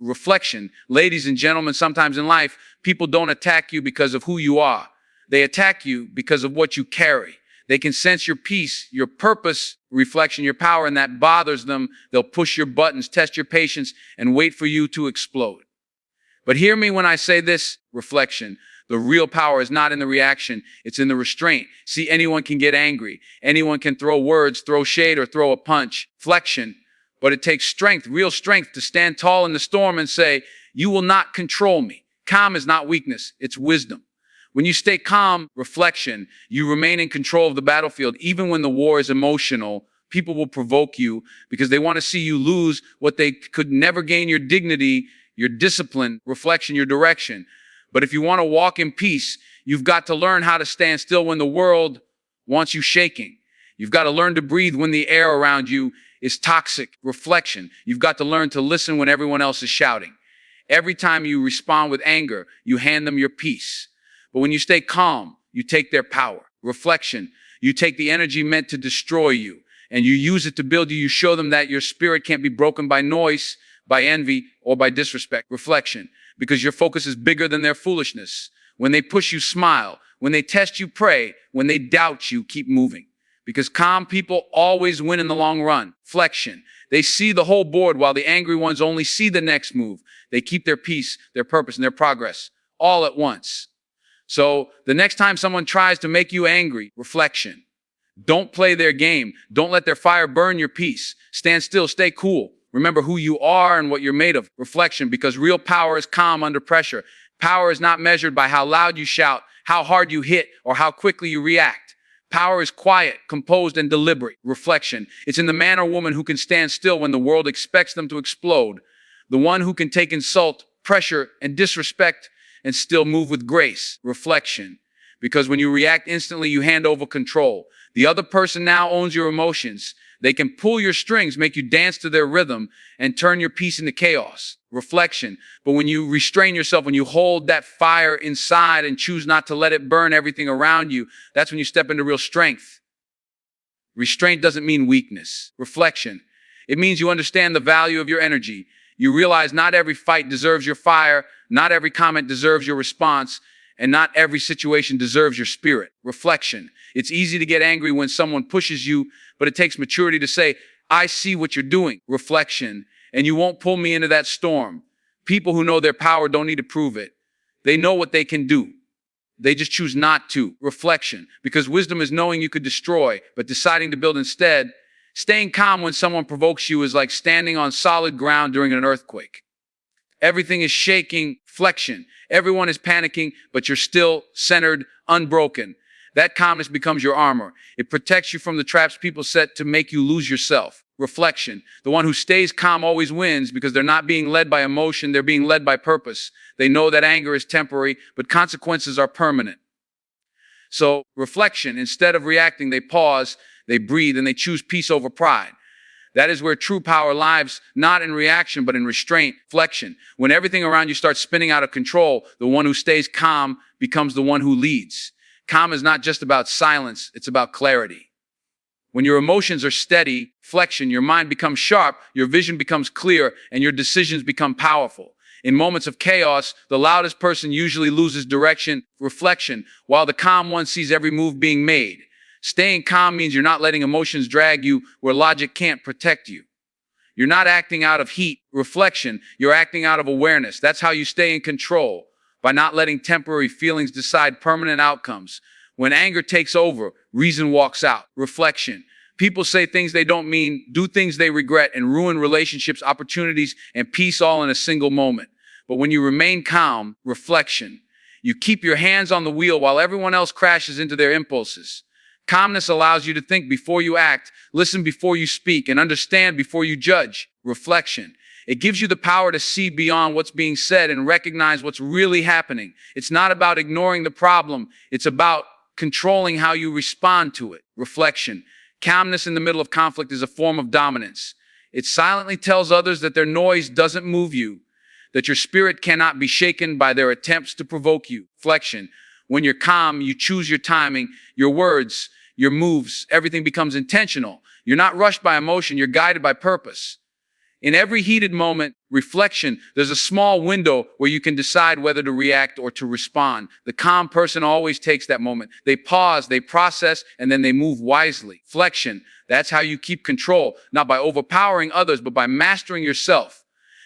Reflection. Ladies and gentlemen, sometimes in life, people don't attack you because of who you are. They attack you because of what you carry. They can sense your peace, your purpose, reflection, your power, and that bothers them. They'll push your buttons, test your patience, and wait for you to explode. But hear me when I say this, reflection. The real power is not in the reaction, it's in the restraint. See, anyone can get angry. Anyone can throw words, throw shade, or throw a punch. Flexion. But it takes strength, real strength, to stand tall in the storm and say, you will not control me. Calm is not weakness, it's wisdom. When you stay calm, reflection, you remain in control of the battlefield. Even when the war is emotional, people will provoke you because they want to see you lose what they could never gain: your dignity, your discipline, reflection, your direction. But if you want to walk in peace, you've got to learn how to stand still when the world wants you shaking. You've got to learn to breathe when the air around you is toxic. Reflection. You've got to learn to listen when everyone else is shouting. Every time you respond with anger, you hand them your peace. But when you stay calm, you take their power. Reflection. You take the energy meant to destroy you and you use it to build you. You show them that your spirit can't be broken by noise, by envy, or by disrespect. Reflection. Because your focus is bigger than their foolishness. When they push you, smile. When they test you, pray. When they doubt you, keep moving. Because calm people always win in the long run. Flexion. They see the whole board while the angry ones only see the next move. They keep their peace, their purpose, and their progress all at once. So the next time someone tries to make you angry, reflection. Don't play their game. Don't let their fire burn your peace. Stand still, stay cool. Remember who you are and what you're made of. Reflection, because real power is calm under pressure. Power is not measured by how loud you shout, how hard you hit, or how quickly you react. Power is quiet, composed, and deliberate. Reflection. It's in the man or woman who can stand still when the world expects them to explode. The one who can take insult, pressure, and disrespect and still move with grace. Reflection. Because when you react instantly, you hand over control. The other person now owns your emotions. They can pull your strings, make you dance to their rhythm, and turn your peace into chaos. Reflection. But when you restrain yourself, when you hold that fire inside and choose not to let it burn everything around you, that's when you step into real strength. Restraint doesn't mean weakness. Reflection. It means you understand the value of your energy. You realize not every fight deserves your fire, not every comment deserves your response, and not every situation deserves your spirit. Reflection. It's easy to get angry when someone pushes you, but it takes maturity to say, I see what you're doing. Reflection. And you won't pull me into that storm. People who know their power don't need to prove it. They know what they can do. They just choose not to. Reflection. Because wisdom is knowing you could destroy, but deciding to build instead. Staying calm when someone provokes you is like standing on solid ground during an earthquake. Everything is shaking. Flexion. Everyone is panicking, but you're still centered, unbroken. That calmness becomes your armor. It protects you from the traps people set to make you lose yourself. Reflection. The one who stays calm always wins because they're not being led by emotion, they're being led by purpose. They know that anger is temporary, but consequences are permanent. So, reflection. Instead of reacting, they pause, they breathe, and they choose peace over pride. That is where true power lies, not in reaction, but in restraint. Flexion. When everything around you starts spinning out of control, the one who stays calm becomes the one who leads. Calm is not just about silence, it's about clarity. When your emotions are steady, flexion, your mind becomes sharp, your vision becomes clear, and your decisions become powerful. In moments of chaos, the loudest person usually loses direction. Reflection, while the calm one sees every move being made. Staying calm means you're not letting emotions drag you where logic can't protect you. You're not acting out of heat. Reflection, you're acting out of awareness. That's how you stay in control. By not letting temporary feelings decide permanent outcomes. When anger takes over, reason walks out. Reflection. People say things they don't mean, do things they regret, and ruin relationships, opportunities, and peace all in a single moment. But when you remain calm, reflection, you keep your hands on the wheel while everyone else crashes into their impulses. Calmness allows you to think before you act, listen before you speak, and understand before you judge. Reflection. It gives you the power to see beyond what's being said and recognize what's really happening. It's not about ignoring the problem. It's about controlling how you respond to it. Reflection. Calmness in the middle of conflict is a form of dominance. It silently tells others that their noise doesn't move you, that your spirit cannot be shaken by their attempts to provoke you. Reflection. When you're calm, you choose your timing, your words, your moves. Everything becomes intentional. You're not rushed by emotion. You're guided by purpose. In every heated moment, Reflection, there's a small window where you can decide whether to react or to respond. The calm person always takes that moment. They pause, they process, and then they move wisely. Reflection, that's how you keep control, not by overpowering others, but by mastering yourself.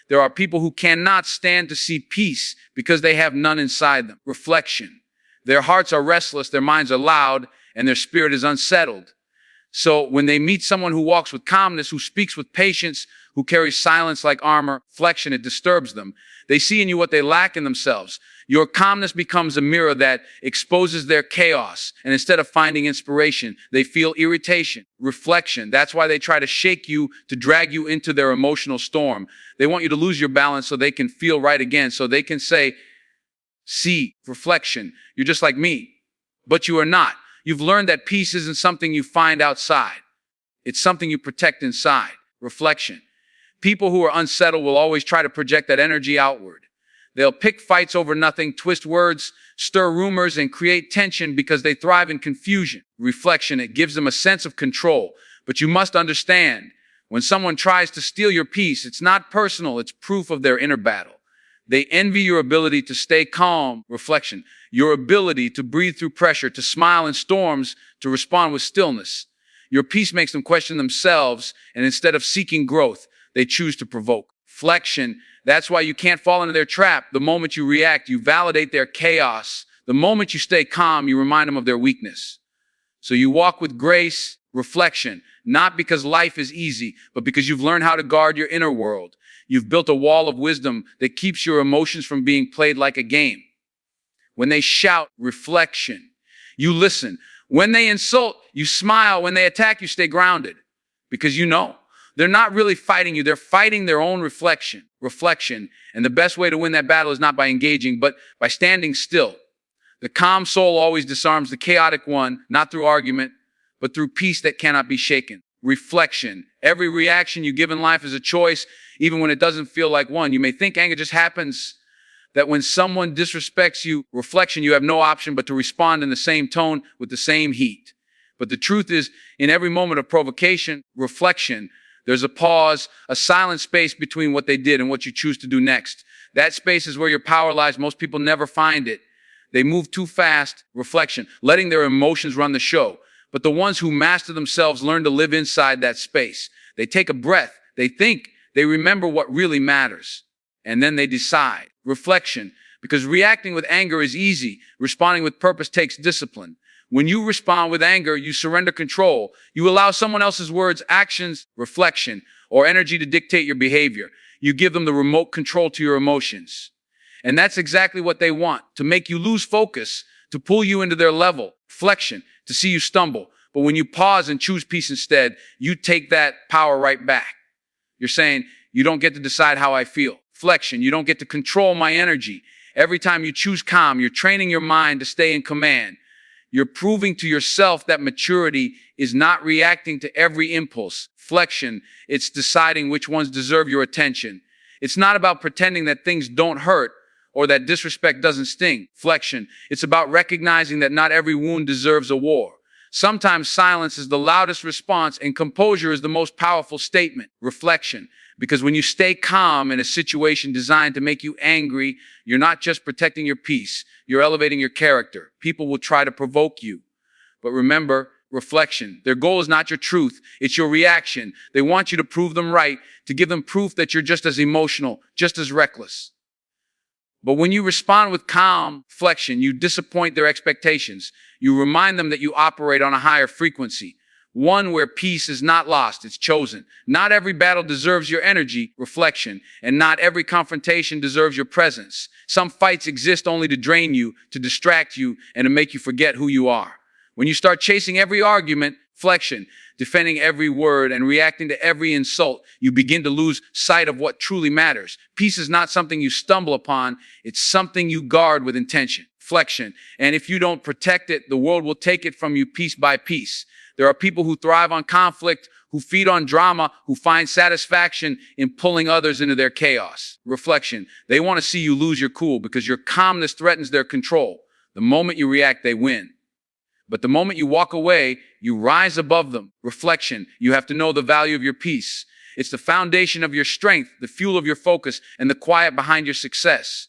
There are people who cannot stand to see peace because they have none inside them. Reflection, their hearts are restless, their minds are loud, and their spirit is unsettled. So when they meet someone who walks with calmness, who speaks with patience, who carries silence like armor, reflection, it disturbs them. They see in you what they lack in themselves. Your calmness becomes a mirror that exposes their chaos. And instead of finding inspiration, they feel irritation, reflection. That's why they try to shake you, to drag you into their emotional storm. They want you to lose your balance so they can feel right again, so they can say, see, reflection, you're just like me, but you are not. You've learned that peace isn't something you find outside. It's something you protect inside. Reflection. People who are unsettled will always try to project that energy outward. They'll pick fights over nothing, twist words, stir rumors, and create tension because they thrive in confusion. Reflection, it gives them a sense of control. But you must understand, when someone tries to steal your peace, it's not personal, it's proof of their inner battle. They envy your ability to stay calm, reflection, your ability to breathe through pressure, to smile in storms, to respond with stillness. Your peace makes them question themselves, and instead of seeking growth, they choose to provoke. Reflection, that's why you can't fall into their trap. The moment you react, you validate their chaos. The moment you stay calm, you remind them of their weakness. So you walk with grace, reflection, not because life is easy, but because you've learned how to guard your inner world. You've built a wall of wisdom that keeps your emotions from being played like a game. When they shout, reflection, you listen. When they insult, you smile. When they attack, you stay grounded. Because you know, they're not really fighting you. They're fighting their own reflection. And the best way to win that battle is not by engaging, but by standing still. The calm soul always disarms the chaotic one, not through argument, but through peace that cannot be shaken. Reflection. Every reaction you give in life is a choice, even when it doesn't feel like one. You may think anger just happens, that when someone disrespects you, reflection, you have no option but to respond in the same tone with the same heat. But the truth is, in every moment of provocation, reflection, there's a pause, a silent space between what they did and what you choose to do next. That space is where your power lies. Most people never find it. They move too fast, reflection, letting their emotions run the show. But the ones who master themselves learn to live inside that space. They take a breath. They think. They remember what really matters. And then they decide. Reflection. Because reacting with anger is easy. Responding with purpose takes discipline. When you respond with anger, you surrender control. You allow someone else's words, actions, reflection, or energy to dictate your behavior. You give them the remote control to your emotions. And that's exactly what they want, to make you lose focus, to pull you into their level. Reflection, to see you stumble. But when you pause and choose peace instead, you take that power right back. You're saying, you don't get to decide how I feel. Reflection, you don't get to control my energy. Every time you choose calm, you're training your mind to stay in command. You're proving to yourself that maturity is not reacting to every impulse. Reflection, it's deciding which ones deserve your attention. It's not about pretending that things don't hurt or that disrespect doesn't sting. Reflection, it's about recognizing that not every wound deserves a war. Sometimes silence is the loudest response and composure is the most powerful statement. Reflection, because when you stay calm in a situation designed to make you angry, you're not just protecting your peace, you're elevating your character. People will try to provoke you. But remember, reflection, their goal is not your truth, it's your reaction. They want you to prove them right, to give them proof that you're just as emotional, just as reckless. But when you respond with calm reflection, you disappoint their expectations. You remind them that you operate on a higher frequency, one where peace is not lost, it's chosen. Not every battle deserves your energy, reflection, and not every confrontation deserves your presence. Some fights exist only to drain you, to distract you, and to make you forget who you are. When you start chasing every argument, reflection, defending every word, and reacting to every insult, you begin to lose sight of what truly matters. Peace is not something you stumble upon, it's something you guard with intention. Reflection, and if you don't protect it, the world will take it from you piece by piece. There are people who thrive on conflict, who feed on drama, who find satisfaction in pulling others into their chaos. Reflection, they want to see you lose your cool because your calmness threatens their control. The moment you react, they win. But the moment you walk away, you rise above them. Reflection, you have to know the value of your peace. It's the foundation of your strength, the fuel of your focus, and the quiet behind your success.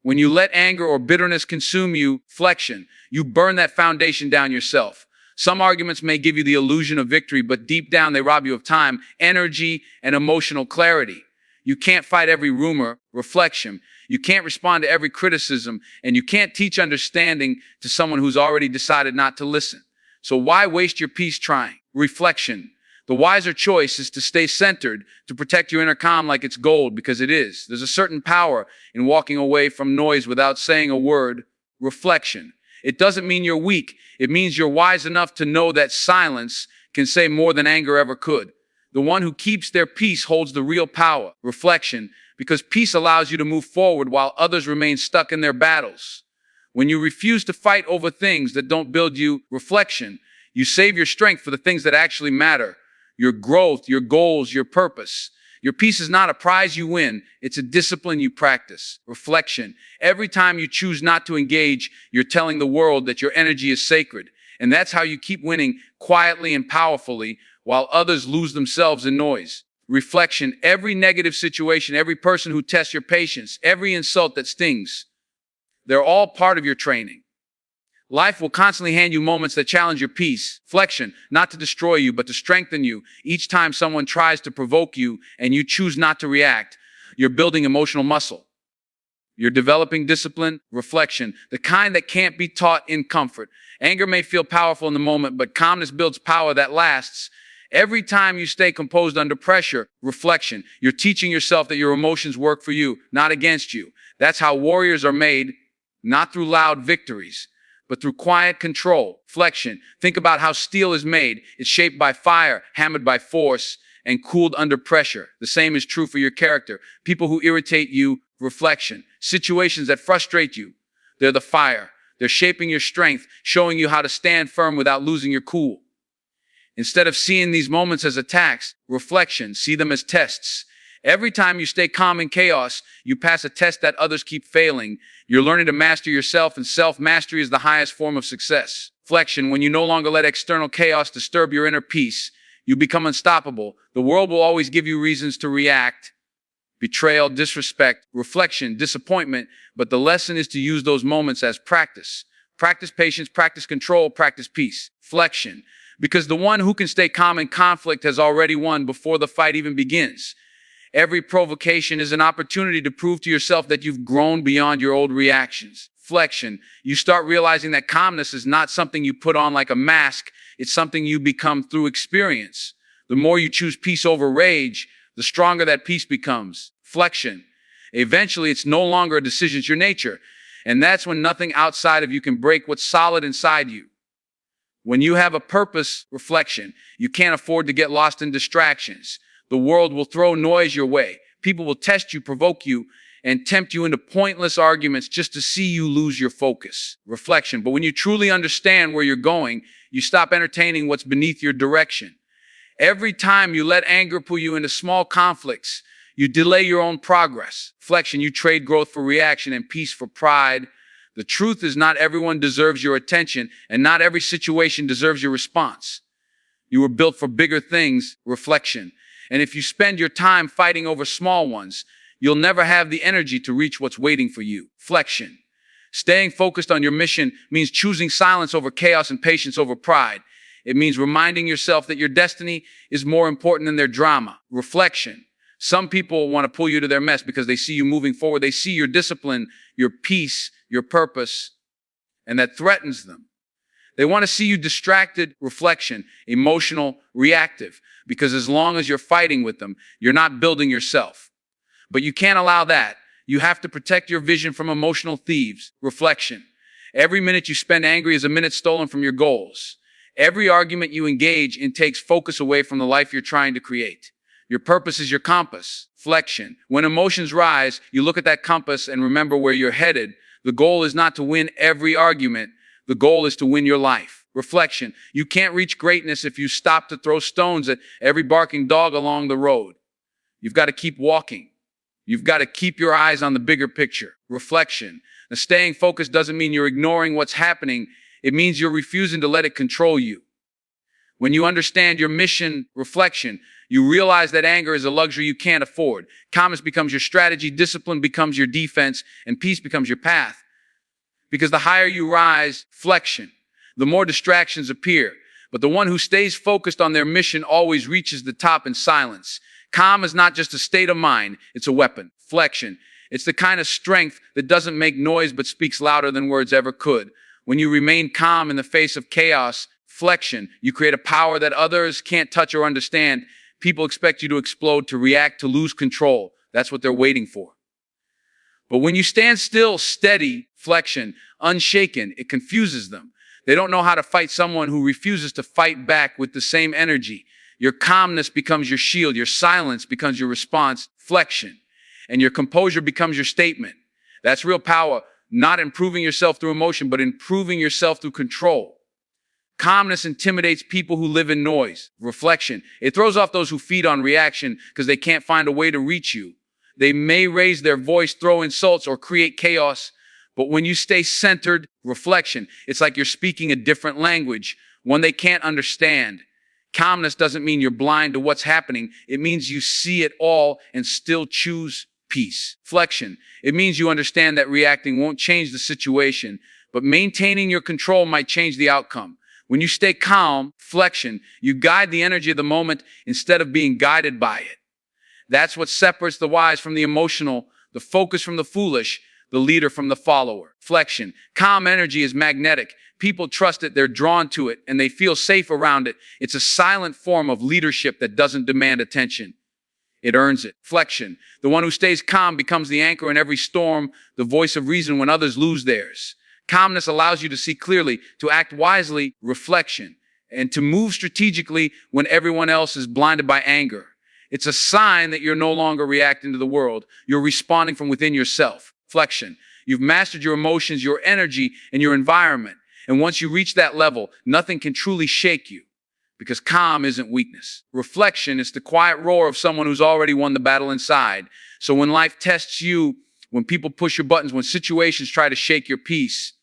When you let anger or bitterness consume you, flexion, you burn that foundation down yourself. Some arguments may give you the illusion of victory, but deep down they rob you of time, energy, and emotional clarity. You can't fight every rumor, reflection. You can't respond to every criticism, and you can't teach understanding to someone who's already decided not to listen. So why waste your peace trying? Reflection. The wiser choice is to stay centered, to protect your inner calm like it's gold, because it is. There's a certain power in walking away from noise without saying a word. Reflection. It doesn't mean you're weak. It means you're wise enough to know that silence can say more than anger ever could. The one who keeps their peace holds the real power. Reflection. Because peace allows you to move forward while others remain stuck in their battles. When you refuse to fight over things that don't build you, reflection, you save your strength for the things that actually matter. Your growth, your goals, your purpose. Your peace is not a prize you win. It's a discipline you practice. Reflection. Every time you choose not to engage, you're telling the world that your energy is sacred. And that's how you keep winning quietly and powerfully while others lose themselves in noise. Reflection. Every negative situation, every person who tests your patience, every insult that stings, they're all part of your training. Life will constantly hand you moments that challenge your peace. Flexion, not to destroy you, but to strengthen you. Each time someone tries to provoke you and you choose not to react, you're building emotional muscle. You're developing discipline, reflection, the kind that can't be taught in comfort. Anger may feel powerful in the moment, but calmness builds power that lasts. Every time you stay composed under pressure, reflection, you're teaching yourself that your emotions work for you, not against you. That's how warriors are made, not through loud victories, but through quiet control. Flexion. Think about how steel is made. It's shaped by fire, hammered by force, and cooled under pressure. The same is true for your character. People who irritate you, reflection. Situations that frustrate you, they're the fire. They're shaping your strength, showing you how to stand firm without losing your cool. Instead of seeing these moments as attacks, reflection, see them as tests. Every time you stay calm in chaos, you pass a test that others keep failing. You're learning to master yourself, and self-mastery is the highest form of success. Flexion, when you no longer let external chaos disturb your inner peace, you become unstoppable. The world will always give you reasons to react. Betrayal, disrespect, reflection, disappointment, but the lesson is to use those moments as practice. Practice patience, practice control, practice peace. Flexion, because the one who can stay calm in conflict has already won before the fight even begins. Every provocation is an opportunity to prove to yourself that you've grown beyond your old reactions. Flexion, you start realizing that calmness is not something you put on like a mask. It's something you become through experience. The more you choose peace over rage, the stronger that peace becomes. Flexion, eventually it's no longer a decision, it's your nature. And that's when nothing outside of you can break what's solid inside you. When you have a purpose, reflection, you can't afford to get lost in distractions. The world will throw noise your way. People will test you, provoke you, and tempt you into pointless arguments just to see you lose your focus. Reflection. But when you truly understand where you're going, you stop entertaining what's beneath your direction. Every time you let anger pull you into small conflicts, you delay your own progress. Reflection. You trade growth for reaction and peace for pride. The truth is, not everyone deserves your attention, and not every situation deserves your response. You were built for bigger things. Reflection. And if you spend your time fighting over small ones, you'll never have the energy to reach what's waiting for you. Flexion. Staying focused on your mission means choosing silence over chaos and patience over pride. It means reminding yourself that your destiny is more important than their drama. Reflection. Some people want to pull you to their mess because they see you moving forward. They see your discipline, your peace, your purpose, and that threatens them. They want to see you distracted, reflection, emotional, reactive, because as long as you're fighting with them, you're not building yourself. But you can't allow that. You have to protect your vision from emotional thieves. Reflection. Every minute you spend angry is a minute stolen from your goals. Every argument you engage in takes focus away from the life you're trying to create. Your purpose is your compass. Flexion. When emotions rise, you look at that compass and remember where you're headed. The goal is not to win every argument. The goal is to win your life. Reflection. You can't reach greatness if you stop to throw stones at every barking dog along the road. You've got to keep walking. You've got to keep your eyes on the bigger picture. Reflection. Now, staying focused doesn't mean you're ignoring what's happening. It means you're refusing to let it control you. When you understand your mission, reflection, You realize that anger is a luxury you can't afford. Calmness becomes your strategy, discipline becomes your defense, and peace becomes your path. Because the higher you rise, flexion, the more distractions appear. But the one who stays focused on their mission always reaches the top in silence. Calm is not just a state of mind, it's a weapon. Flexion. It's the kind of strength that doesn't make noise but speaks louder than words ever could. When you remain calm in the face of chaos, flexion, you create a power that others can't touch or understand. People expect you to explode, to react, to lose control. That's what they're waiting for. But when you stand still, steady, flexion, unshaken, it confuses them. They don't know how to fight someone who refuses to fight back with the same energy. Your calmness becomes your shield. Your silence becomes your response, flexion. And your composure becomes your statement. That's real power, not improving yourself through emotion, but improving yourself through control. Calmness intimidates people who live in noise. Reflection. It throws off those who feed on reaction because they can't find a way to reach you. They may raise their voice, throw insults, or create chaos. But when you stay centered, reflection, it's like you're speaking a different language, one they can't understand. Calmness doesn't mean you're blind to what's happening. It means you see it all and still choose peace. Flexion. It means you understand that reacting won't change the situation, but maintaining your control might change the outcome. When you stay calm, flexion, you guide the energy of the moment instead of being guided by it. That's what separates the wise from the emotional, the focus from the foolish, the leader from the follower. Flexion. Calm energy is magnetic. People trust it, they're drawn to it, and they feel safe around it. It's a silent form of leadership that doesn't demand attention. It earns it. Flexion. The one who stays calm becomes the anchor in every storm, the voice of reason when others lose theirs. Calmness allows you to see clearly, to act wisely, reflection, and to move strategically when everyone else is blinded by anger. It's a sign that you're no longer reacting to the world. You're responding from within yourself. Flexion. You've mastered your emotions, your energy, and your environment. And once you reach that level, nothing can truly shake you, because calm isn't weakness. Reflection is the quiet roar of someone who's already won the battle inside. So when life tests you, when people push your buttons, when situations try to shake your peace,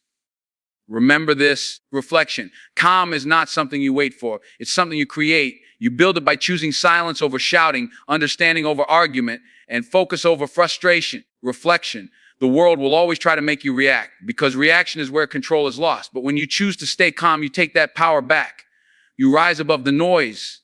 remember this. Reflection. Calm is not something you wait for. It's something you create. You build it by choosing silence over shouting, understanding over argument, and focus over frustration. Reflection. The world will always try to make you react, because reaction is where control is lost. But when you choose to stay calm, you take that power back. You rise above the noise.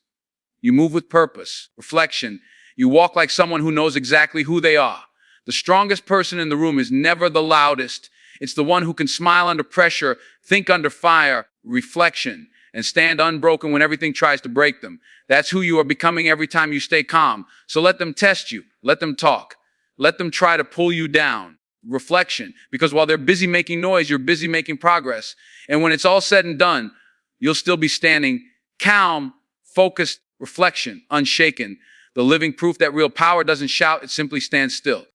You move with purpose. Reflection. You walk like someone who knows exactly who they are. The strongest person in the room is never the loudest. It's the one who can smile under pressure, think under fire. Reflection. And stand unbroken when everything tries to break them. That's who you are becoming every time you stay calm. So let them test you. Let them talk. Let them try to pull you down. Reflection. Because while they're busy making noise, you're busy making progress. And when it's all said and done, you'll still be standing calm, focused, reflection, unshaken. The living proof that real power doesn't shout, it simply stands still.